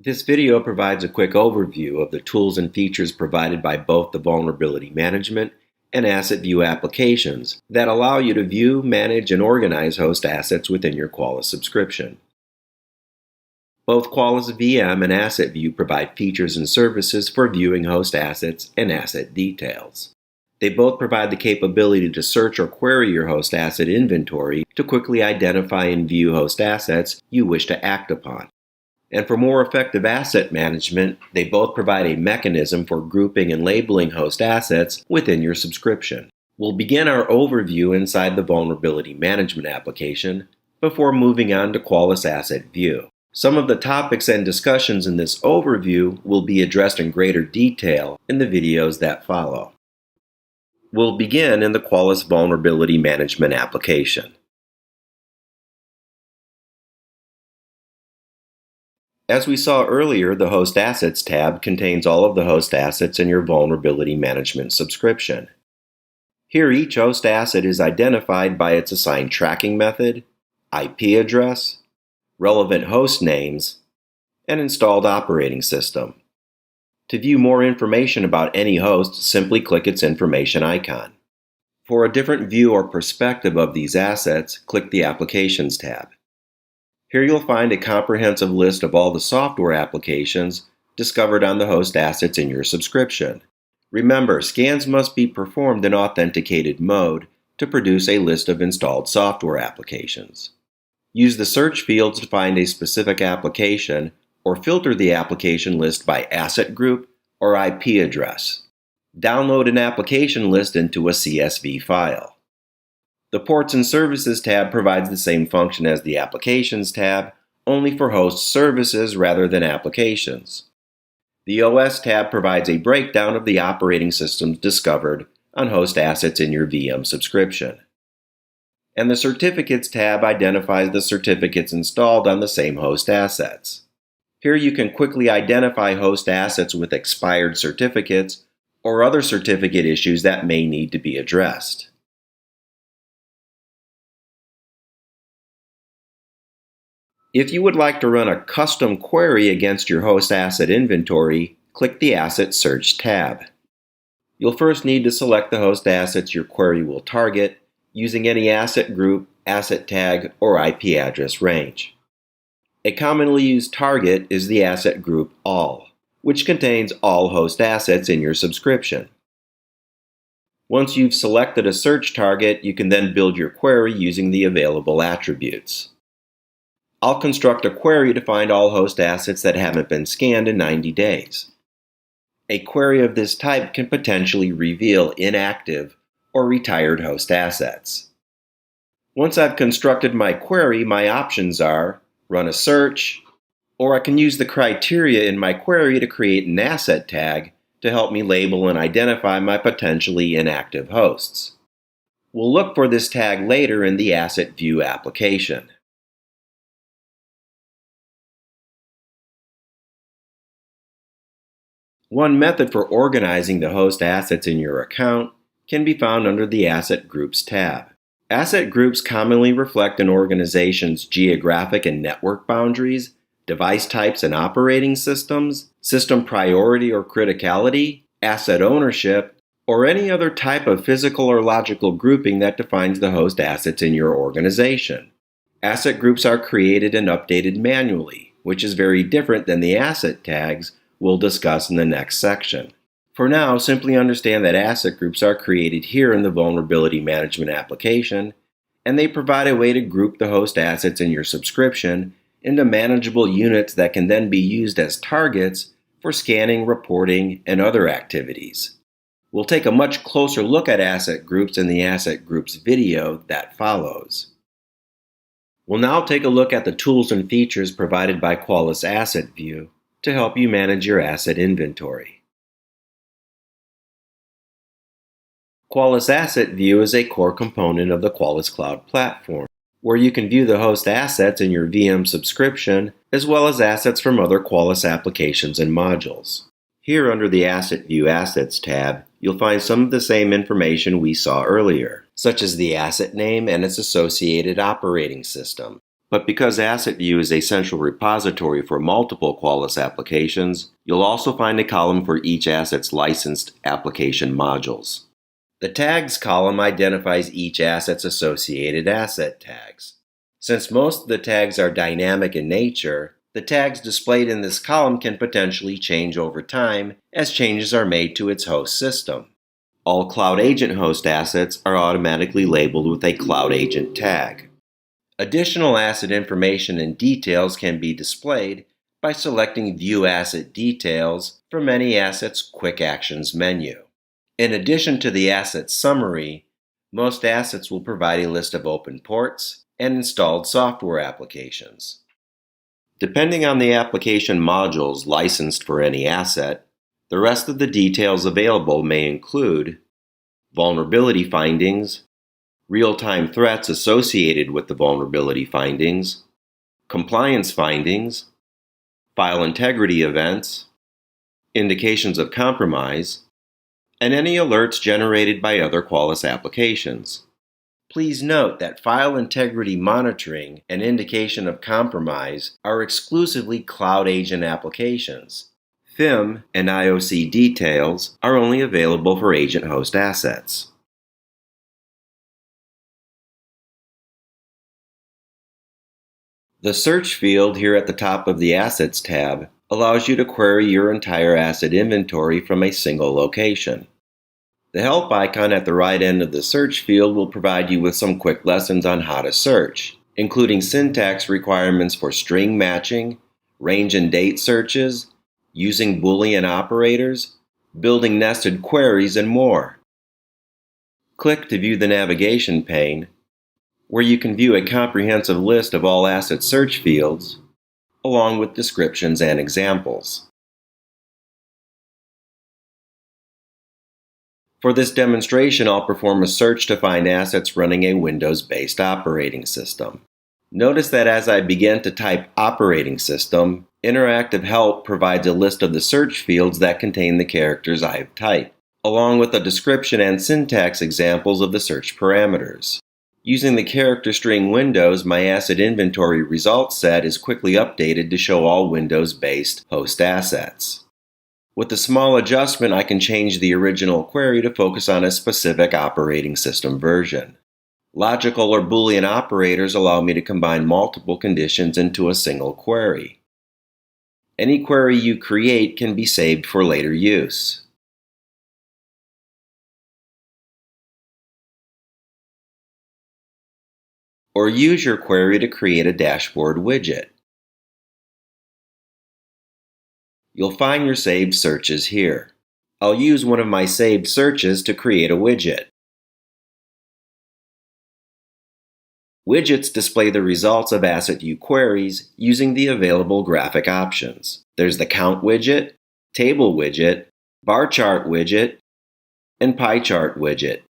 This video provides a quick overview of the tools and features provided by both the vulnerability management and asset view applications that allow you to view, manage, and organize host assets within your Qualys subscription. Both Qualys VM and Asset View provide features and services for viewing host assets and asset details. They both provide the capability to search or query your host asset inventory to quickly identify and view host assets you wish to act upon. And for more effective asset management, they both provide a mechanism for grouping and labeling host assets within your subscription. We'll begin our overview inside the Vulnerability Management application before moving on to Qualys Asset View. Some of the topics and discussions in this overview will be addressed in greater detail in the videos that follow. We'll begin in the Qualys Vulnerability Management application. As we saw earlier, the Host Assets tab contains all of the host assets in your Vulnerability Management subscription. Here, each host asset is identified by its assigned tracking method, IP address, relevant host names, and installed operating system. To view more information about any host, simply click its information icon. For a different view or perspective of these assets, click the Applications tab. Here you'll find a comprehensive list of all the software applications discovered on the host assets in your subscription. Remember, scans must be performed in authenticated mode to produce a list of installed software applications. Use the search fields to find a specific application or filter the application list by asset group or IP address. Download an application list into a CSV file. The Ports and Services tab provides the same function as the Applications tab, only for host services rather than applications. The OS tab provides a breakdown of the operating systems discovered on host assets in your VM subscription. And the Certificates tab identifies the certificates installed on the same host assets. Here you can quickly identify host assets with expired certificates or other certificate issues that may need to be addressed. If you would like to run a custom query against your host asset inventory, click the Asset Search tab. You'll first need to select the host assets your query will target using any asset group, asset tag, or IP address range. A commonly used target is the asset group All, which contains all host assets in your subscription. Once you've selected a search target, you can then build your query using the available attributes. I'll construct a query to find all host assets that haven't been scanned in 90 days. A query of this type can potentially reveal inactive or retired host assets. Once I've constructed my query, my options are run a search, or I can use the criteria in my query to create an asset tag to help me label and identify my potentially inactive hosts. We'll look for this tag later in the Asset View application. One method for organizing the host assets in your account can be found under the Asset Groups tab. Asset groups commonly reflect an organization's geographic and network boundaries, device types and operating systems, system priority or criticality, asset ownership, or any other type of physical or logical grouping that defines the host assets in your organization. Asset groups are created and updated manually, which is very different than the asset tags we'll discuss in the next section. For now, simply understand that asset groups are created here in the Vulnerability Management application, and they provide a way to group the host assets in your subscription into manageable units that can then be used as targets for scanning, reporting, and other activities. We'll take a much closer look at asset groups in the Asset Groups video that follows. We'll now take a look at the tools and features provided by Qualys Asset View to help you manage your asset inventory. Qualys Asset View is a core component of the Qualys Cloud Platform, where you can view the host assets in your VM subscription, as well as assets from other Qualys applications and modules. Here under the Asset View Assets tab, you'll find some of the same information we saw earlier, such as the asset name and its associated operating system. But because Asset View is a central repository for multiple Qualys applications, you'll also find a column for each asset's licensed application modules. The Tags column identifies each asset's associated asset tags. Since most of the tags are dynamic in nature, the tags displayed in this column can potentially change over time as changes are made to its host system. All Cloud Agent host assets are automatically labeled with a Cloud Agent tag. Additional asset information and details can be displayed by selecting View Asset Details from any asset's Quick Actions menu. In addition to the asset summary, most assets will provide a list of open ports and installed software applications. Depending on the application modules licensed for any asset, the rest of the details available may include vulnerability findings, real-time threats associated with the vulnerability findings, compliance findings, file integrity events, indications of compromise, and any alerts generated by other Qualys applications. Please note that file integrity monitoring and indication of compromise are exclusively Cloud Agent applications. FIM and IOC details are only available for agent host assets. The search field here at the top of the Assets tab allows you to query your entire asset inventory from a single location. The help icon at the right end of the search field will provide you with some quick lessons on how to search, including syntax requirements for string matching, range and date searches, using Boolean operators, building nested queries, and more. Click to view the navigation pane, where you can view a comprehensive list of all asset search fields, along with descriptions and examples. For this demonstration, I'll perform a search to find assets running a Windows-based operating system. Notice that as I begin to type operating system, Interactive Help provides a list of the search fields that contain the characters I have typed, along with a description and syntax examples of the search parameters. Using the character string Windows, my asset inventory results set is quickly updated to show all Windows-based host assets. With a small adjustment, I can change the original query to focus on a specific operating system version. Logical or Boolean operators allow me to combine multiple conditions into a single query. Any query you create can be saved for later use. Or use your query to create a dashboard widget. You'll find your saved searches here. I'll use one of my saved searches to create a widget. Widgets display the results of Asset View queries using the available graphic options. There's the Count widget, Table widget, Bar Chart widget, and Pie Chart widget.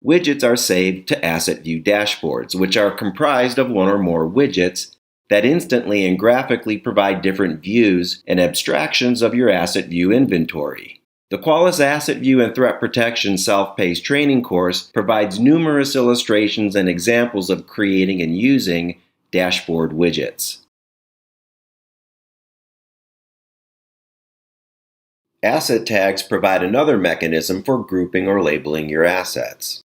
Widgets are saved to Asset View dashboards, which are comprised of one or more widgets that instantly and graphically provide different views and abstractions of your Asset View inventory. The Qualys Asset View and Threat Protection self-paced training course provides numerous illustrations and examples of creating and using dashboard widgets. Asset tags provide another mechanism for grouping or labeling your assets.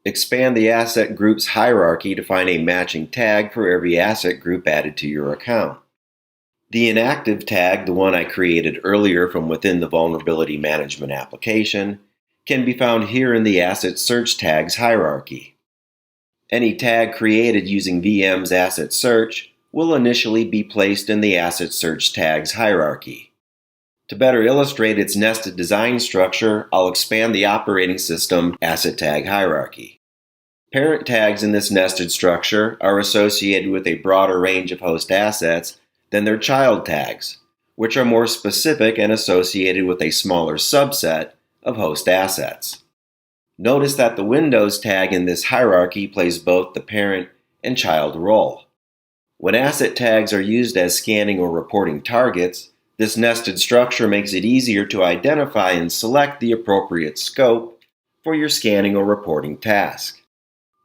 Expand the asset group's hierarchy to find a matching tag for every asset group added to your account. The inactive tag, the one I created earlier from within the Vulnerability Management application, can be found here in the Asset Search Tags hierarchy. Any tag created using VM's Asset Search will initially be placed in the Asset Search Tags hierarchy. To better illustrate its nested design structure, I'll expand the operating system asset tag hierarchy. Parent tags in this nested structure are associated with a broader range of host assets than their child tags, which are more specific and associated with a smaller subset of host assets. Notice that the Windows tag in this hierarchy plays both the parent and child role. When asset tags are used as scanning or reporting targets, this nested structure makes it easier to identify and select the appropriate scope for your scanning or reporting task.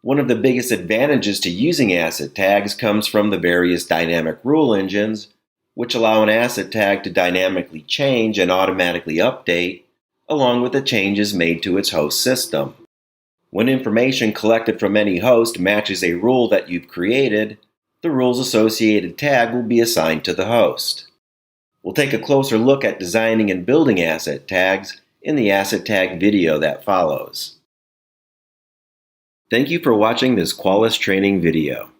One of the biggest advantages to using asset tags comes from the various dynamic rule engines, which allow an asset tag to dynamically change and automatically update, along with the changes made to its host system. When information collected from any host matches a rule that you've created, the rule's associated tag will be assigned to the host. We'll take a closer look at designing and building asset tags in the asset tag video that follows. Thank you for watching this Qualys training video.